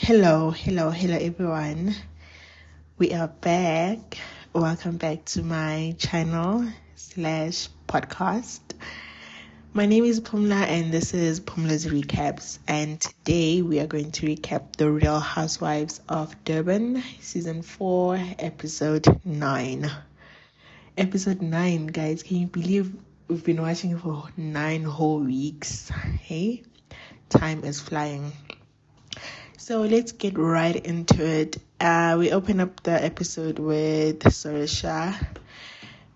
Hello, everyone. We are back. Welcome back to my channel / podcast. My name is Pumla and this is Pumla's Recaps. And today we are going to recap The Real Housewives of Durban, Season 4, Episode 9. Episode 9, guys, can you believe we've been watching for 9 whole weeks? Hey, time is flying. So let's get right into it. We open up the episode with Sorisha,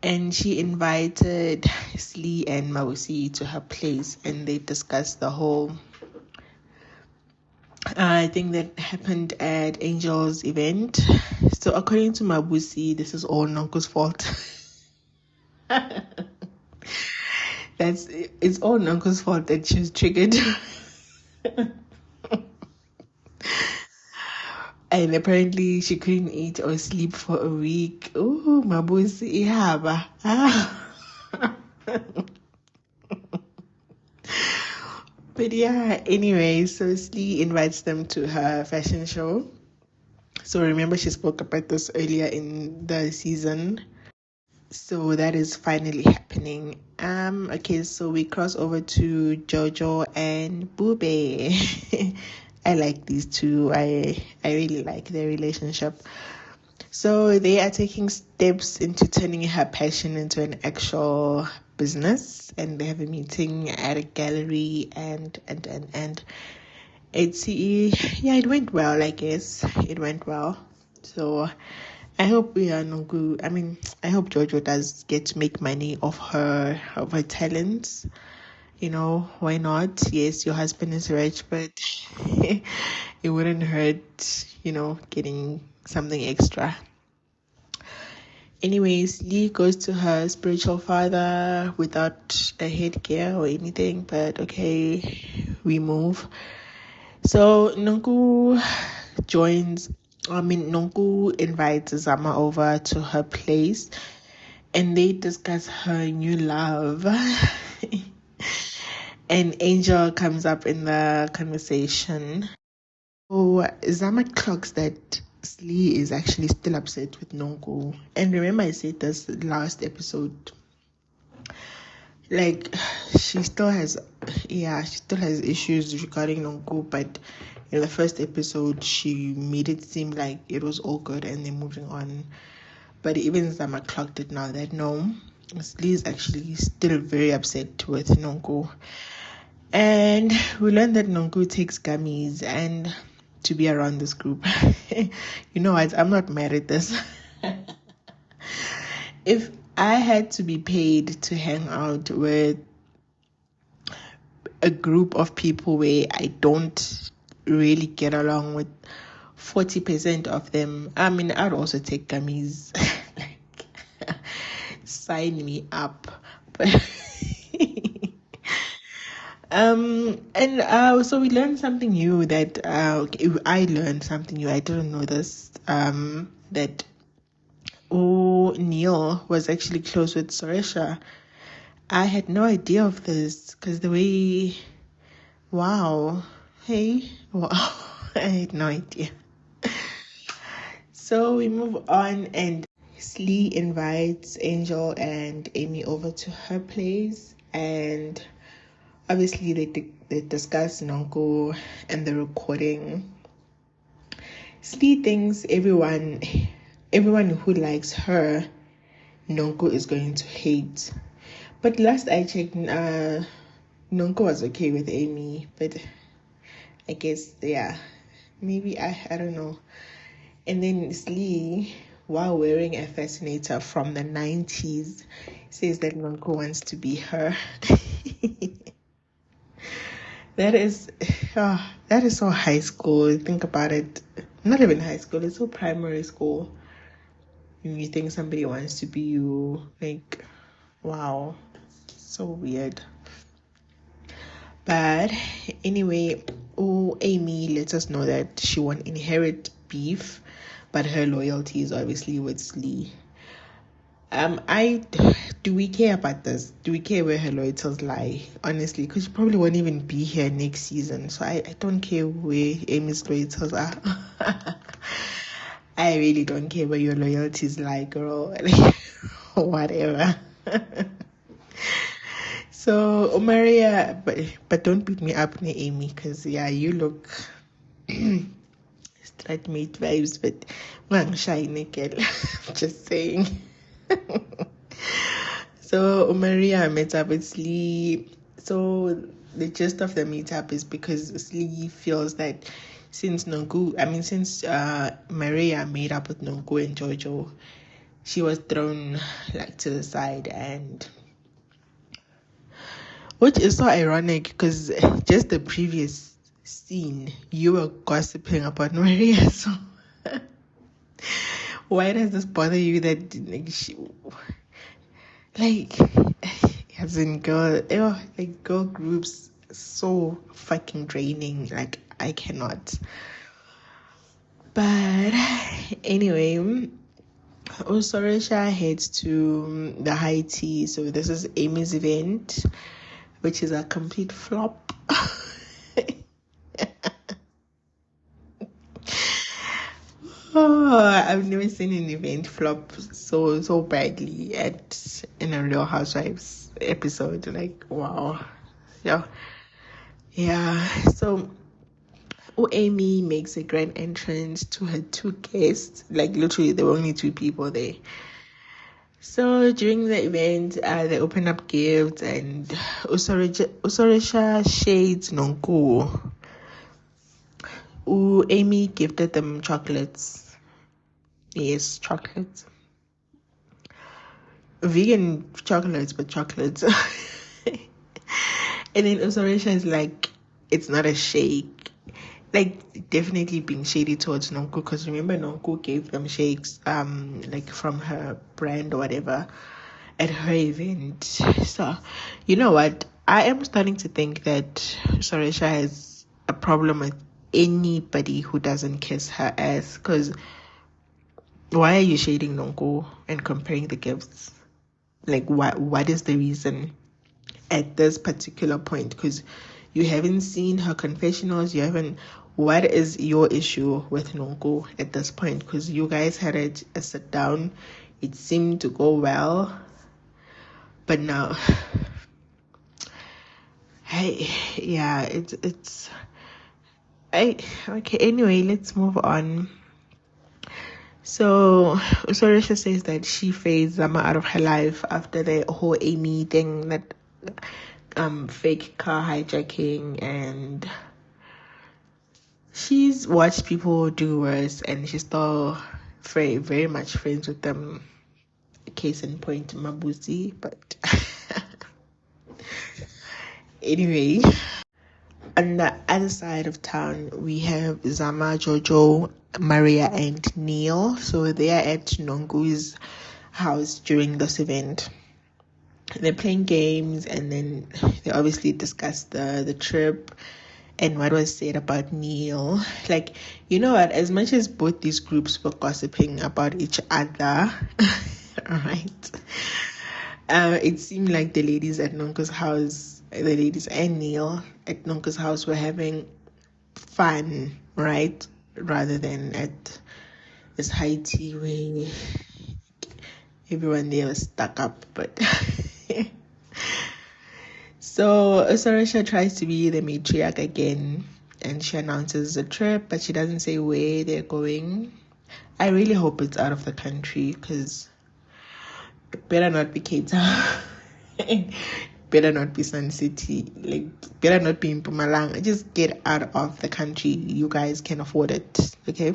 and she invited Slee and Mausi to her place, and they discussed the whole thing that happened at Angel's event. So according to Mabusi, this is all Nonko's fault. It's all Nonko's fault that she was triggered. And apparently she couldn't eat or sleep for a week. Oh, Mabusi ihaba. But yeah, anyway, so Slee invites them to her fashion show. So remember she spoke about this earlier in the season. So that is finally happening. Okay, so we cross over to Jojo and Bube. I like these two. I really like their relationship. So they are taking steps into turning her passion into an actual business, and they have a meeting at a gallery and it went well. I guess it went well. So I hope I hope Jojo does get to make money off her talents. You know, why not? Yes, your husband is rich, but it wouldn't hurt, getting something extra. Anyways, Lee goes to her spiritual father without a headgear or anything, but okay, we move. So Nonku invites Zama over to her place and they discuss her new love. And Angel comes up in the conversation. So Zama clocks that Slee is actually still upset with Nonku. And remember I said this last episode. Like, she still has issues regarding Nonku, but in the first episode, she made it seem like it was all good and they're moving on. But even Zama clocked it now that no, Slee is actually still very upset with Nonku. And we learned that Nonku takes gummies and to be around this group. You know what? I'm not mad at this. If I had to be paid to hang out with a group of people where I don't really get along with 40% of them, I'd also take gummies. Like, sign me up. But so we learned something new that I learned something new. I didn't know this. That Neil was actually close with Sorisha. I had no idea of this because the way, wow, I had no idea. So we move on and Slee invites Angel and Amy over to her place, and obviously they discuss Nonko and the recording. Slee thinks everyone who likes her, Nonko is going to hate. But last I checked, Nonko was okay with Amy, but I guess, yeah, maybe I don't know. And then Slee, while wearing a fascinator from the 90s, says that Nonko wants to be her. That is so high school. Think about it. Not even high school, it's so primary school. You think somebody wants to be you, like, wow, so weird. But anyway, Amy lets us know that she won't inherit beef, but her loyalty is obviously with Slee. I do we care about this? Do we care where her loyalties lie? Honestly, because she probably won't even be here next season. So I don't care where Amy's loyalties are. I really don't care where your loyalties lie, girl. Whatever. So, Maria, but don't beat me up, Amy, because yeah, you look straight mate vibes, but I'm shy, girl. Just saying. So Maria met up with Slee. So the gist of the meetup is because Slee feels that since Maria made up with Nonku and Jojo, she was thrown like to the side, and which is so ironic because just the previous scene you were gossiping about Maria. So why does this bother you that as in girl groups so fucking draining, like I cannot. But anyway, Osorisha heads to the high tea. So this is Amy's event, which is a complete flop. Oh, I've never seen an event flop so badly in a Real Housewives episode. Like, wow. Yeah. So Amy makes a grand entrance to her two guests. Like, literally, there were only two people there. So during the event, they open up gifts, and Usorisha shades Nonku. Amy gifted them chocolates. Yes, chocolates. Vegan chocolates, but chocolates. And then Usorisha is like, it's not a shake. Like, definitely being shady towards Nonku, because remember Nonku gave them shakes, like from her brand or whatever at her event. So, you know what? I am starting to think that Usorisha has a problem with anybody who doesn't kiss her ass, because why are you shading Nonko and comparing the gifts? Like, what is the reason at this particular point? Because you haven't seen her confessionals, what is your issue with Nonko at this point? Because you guys had a sit down, it seemed to go well, but now okay, anyway, let's move on. So Sorisha says that she phased Zama out of her life after the whole Amy thing, that fake car hijacking, and she's watched people do worse, and she's still very, very much friends with them. Case in point, Mabuzi. But anyway, on the other side of town, we have Zama, Jojo, Maria, and Neil. So they are at Nongu's house during this event. They're playing games, and then they obviously discuss the trip and what was said about Neil. Like, you know what? As much as both these groups were gossiping about each other, right? It seemed like the ladies at Nonku's house, the ladies and Neil at Nonku's house, were having fun, right? Rather than at this high tea where everyone there was stuck up. But so Sorisha tries to be the matriarch again, and she announces the trip, but she doesn't say where they're going. I really hope it's out of the country, because it better not be Cape Town. Better not be Sun City. Like, better not be in Mpumalanga. Just get out of the country. You guys can afford it, okay?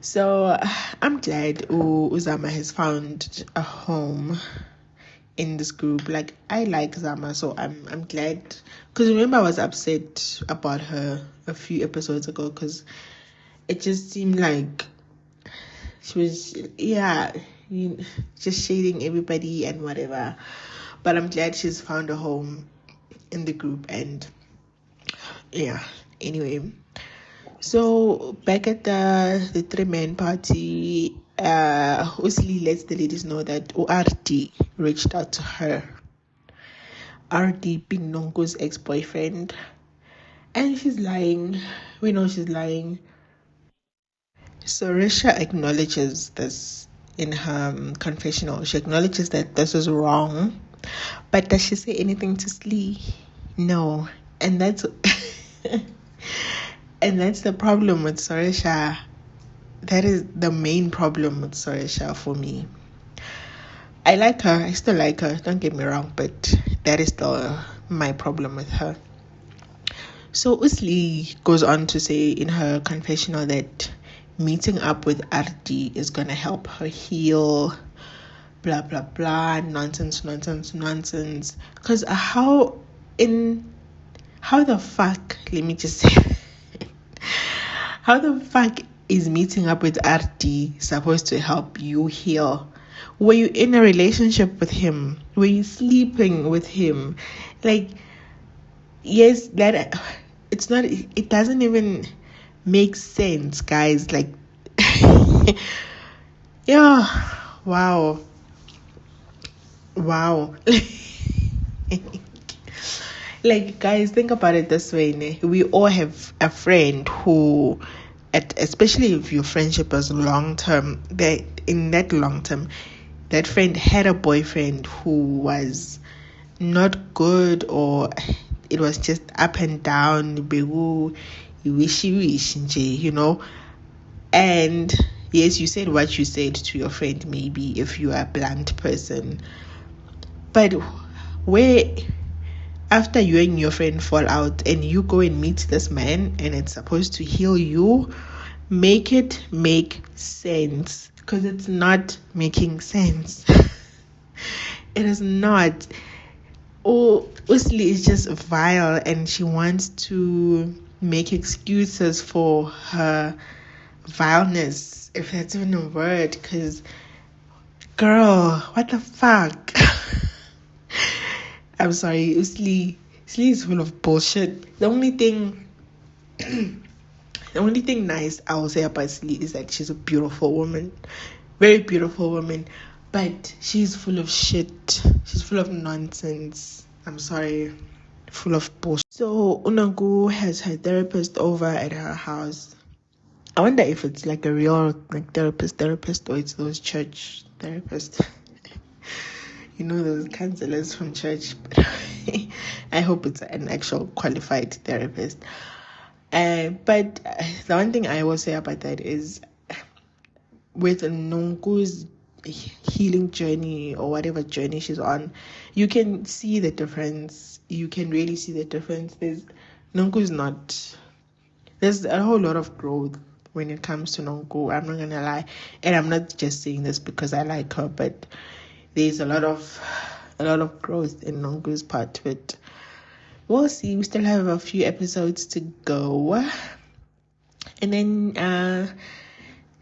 So I'm glad Uzama has found a home in this group. Like, I like Zama, so I'm glad, because remember I was upset about her a few episodes ago, because it just seemed like she was just shading everybody and whatever. But I'm glad she's found a home in the group. And yeah, anyway, So back at the three-man party, Usli lets the ladies know that RD reached out to her. RD being Nongo's ex-boyfriend. And she's lying. We know she's lying. So Risha acknowledges this in her confessional. She acknowledges that this is wrong. But does she say anything to Slee? No. And that's and that's the problem with Sorisha. That is the main problem with Sorisha for me. I like her. I still like her. Don't get me wrong, but that is still my problem with her. So Usli goes on to say in her confessional that meeting up with RD is going to help her heal, blah, blah, blah, nonsense. Because how the fuck, let me just say, how the fuck is meeting up with RD supposed to help you heal? Were you in a relationship with him? Were you sleeping with him? Like, yes, that it's not, it doesn't even make sense, guys. Like, yeah, wow. Like, guys, think about it this way. We all have a friend who, especially if your friendship is long term, that in that long term, that friend had a boyfriend who was not good, or it was just up and down, wishy, you know. And yes, you said what you said to your friend, maybe if you are a blunt person, but where after you and your friend fall out and you go and meet this man and it's supposed to heal you, make it make sense, because it's not making sense. It is not. Oh, Usli is just vile and she wants to make excuses for her vileness, if that's even a word, because girl, what the fuck? I'm sorry, Usli is full of bullshit. The only thing nice I will say about Usli is that she's a beautiful woman, very beautiful woman, but she's full of shit. She's full of nonsense. I'm sorry, full of bullshit. So Unangu has her therapist over at her house. I wonder if it's like a real like therapist, or it's those church therapists. You know, those counselors from church. But I hope it's an actual qualified therapist. But the one thing I will say about that is, with Nonku's healing journey or whatever journey she's on, you can see the difference. You can really see the difference. Nonku's not. There's a whole lot of growth when it comes to Nonku. I'm not gonna lie, and I'm not just saying this because I like her, but there's a lot of growth in Nonku's part. But we'll see. We still have a few episodes to go, and then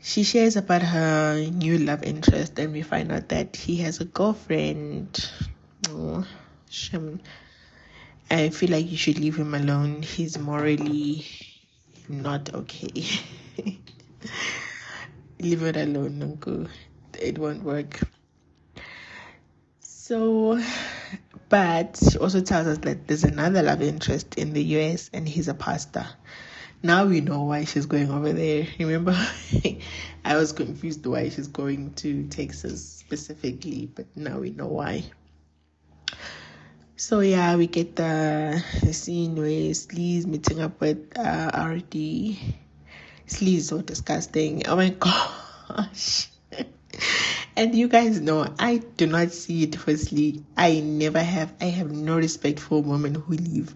she shares about her new love interest, and we find out that he has a girlfriend. Oh, shame. I feel like you should leave him alone. He's morally not okay. Leave it alone, Nonku. It won't work. So, but she also tells us that there's another love interest in the US and he's a pastor. Now we know why she's going over there. Remember, I was confused why she's going to Texas specifically, but now we know why. So yeah, we get the scene where Slee's meeting up with RD. Slee is so disgusting. Oh my gosh. And you guys know, I do not see it for Slee. I have no respect for women who leave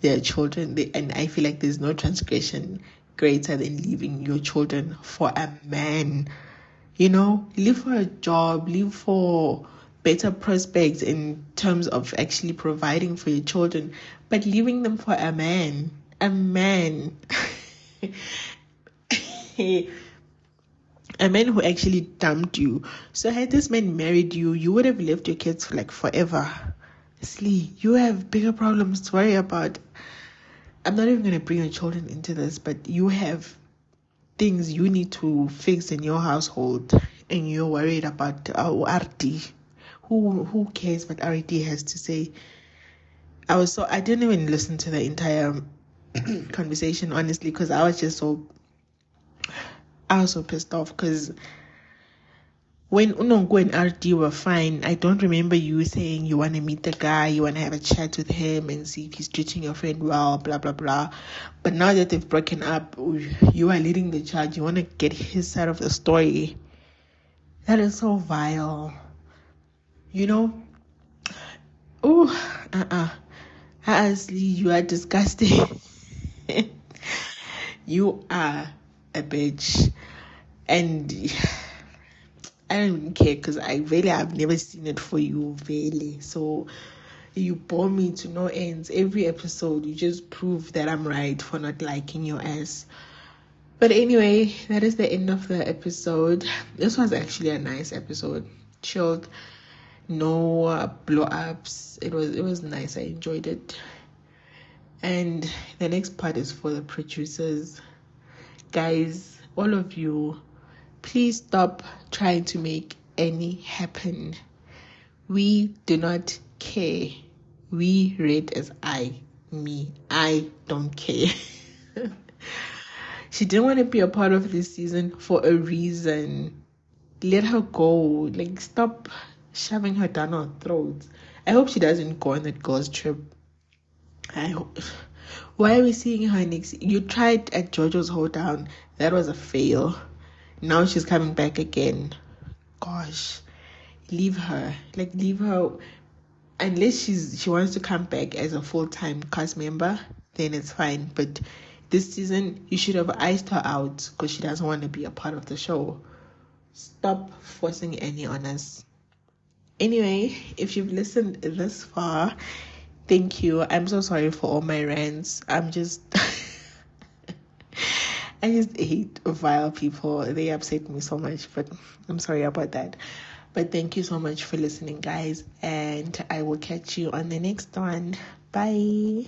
their children. And I feel like there's no transgression greater than leaving your children for a man. You know, leave for a job, leave for better prospects in terms of actually providing for your children, but leaving them for a man. A man who actually dumped you. So had this man married you, you would have left your kids for like forever. Slee, you have bigger problems to worry about. I'm not even going to bring your children into this, but you have things you need to fix in your household, and you're worried about RD. Who cares what RD has to say? I didn't even listen to the entire conversation, honestly, because I was so pissed off, because when Unongo and RD were fine, I don't remember you saying you want to meet the guy, you want to have a chat with him and see if he's treating your friend well, blah, blah, blah. But now that they've broken up, you are leading the charge. You want to get his side of the story. That is so vile. You know? Honestly, you are disgusting. You are a bitch. And I don't even care, because I've never seen it for you, really. So you bore me to no ends. Every episode, you just prove that I'm right for not liking your ass. But anyway, that is the end of the episode. This was actually a nice episode. Chilled. No blow-ups. It was nice. I enjoyed it. And the next part is for the producers. Guys, all of you, please stop trying to make any happen. We do not care. We read as me. I don't care. She didn't want to be a part of this season for a reason. Let her go. Like, stop shoving her down our throats. I hope she doesn't go on that girls' trip. I hope. Why are we seeing her next? You tried at JoJo's Hoedown. That was a fail. Now she's coming back again. Gosh. Leave her. Leave her. Unless she wants to come back as a full-time cast member, then it's fine. But this season, you should have iced her out, because she doesn't want to be a part of the show. Stop forcing any on us. Anyway, if you've listened this far, thank you. I'm so sorry for all my rants. I just hate vile people. They upset me so much, but I'm sorry about that. But thank you so much for listening, guys, and I will catch you on the next one. Bye.